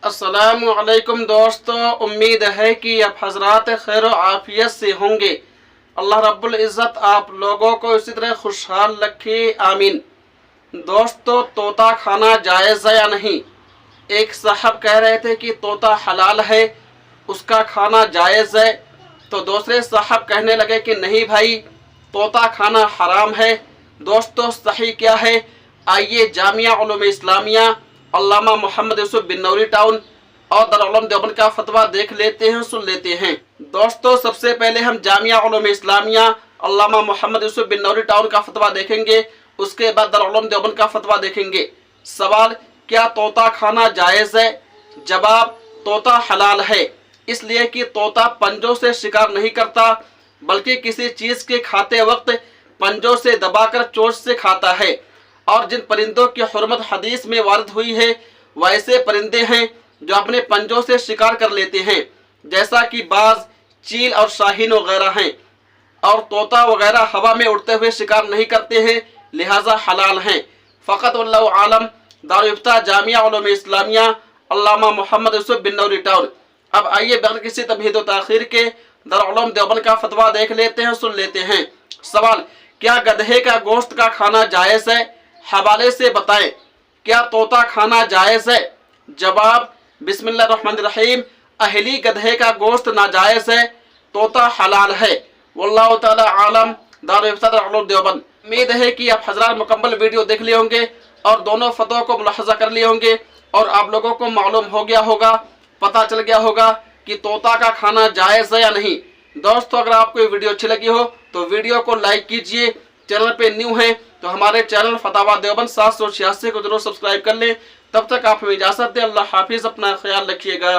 अस्सलामु अलैकुम दोस्तों, उम्मीद है कि आप हजरात खैर आफियत से होंगे। अल्लाह रब्बुल इज़्ज़त आप लोगों को इसी तरह खुशहाल रखे, आमीन। दोस्तों, तोता खाना जायज़ है या नहीं? एक साहब कह रहे थे कि तोता हलाल है, उसका खाना जायज़ है। तो दूसरे साहब कहने लगे कि नहीं भाई, तोता खाना हराम है। दोस्तों, सही क्या है? आइए जामिया उलूम इस्लामिया अल्लामा मोहम्मद यूसुफ बिन्नौरी टाउन और दारुल उलूम देवबंद का फतवा देख लेते हैं, सुन लेते हैं। दोस्तों, सबसे पहले हम जामिया उलूम इस्लामिया अल्लामा मोहम्मद यूसुफ बिन्नौरी टाउन का फतवा देखेंगे, उसके बाद दारुल उलूम देवबंद का फतवा देखेंगे। सवाल, क्या तोता खाना जायज़ है? जवाब, तोता हलाल है, इसलिए कि तोता पंजों से शिकार नहीं करता, बल्कि किसी चीज़ के खाते वक्त पंजों से दबाकर चोंच से खाता है। और जिन परिंदों की हुर्मत हदीस में वारद हुई है, वैसे परिंदे हैं जो अपने पंजों से शिकार कर लेते हैं, जैसा कि बाज, चील और शाहीन वगैरह हैं। और तोता वगैरह हवा में उड़ते हुए शिकार नहीं करते हैं, लिहाजा हलाल हैं। फ़कत वल्लाहु आलम। दारुल इफ्ता जामिया उलूम इस्लामिया अल्लामा मोहम्मद यूसुफ बिन्नौरी टाउन। अब आइए बगैर किसी तमहीद व ताख़ीर के दारुल उलूम देवबंद का फतवा देख लेते हैं, सुन लेते हैं। सवाल, क्या गधे का गोश्त का खाना जायज़ है? हवाले से बताएं, क्या तोता खाना जायज़ है? जवाब, बिस्मिल्लाहिर्रहमानिर्रहीम, अहली गधे का गोश्त नाजायज़ है, तोता हलाल है। वल्लाहु ताला आलम। दारुल इफ्ता दारुल उलूम देवबंद। उम्मीद है कि आप हज़रात मुकम्मल वीडियो देख लिए होंगे और दोनों फतवों को मुलाहज़ा कर लिए होंगे और आप लोगों को मालूम हो गया होगा, पता चल गया होगा कि तोता का खाना जायज़ है या नहीं। दोस्तों, अगर आपको ये वीडियो अच्छी लगी हो तो वीडियो को लाइक कीजिए। चैनल पे न्यू हैं तो हमारे चैनल फतावा देवबंद 786 को जरूर सब्सक्राइब कर लें। तब तक आप हमें इजाज़त दें। अल्लाह हाफिज़, अपना ख्याल रखिएगा।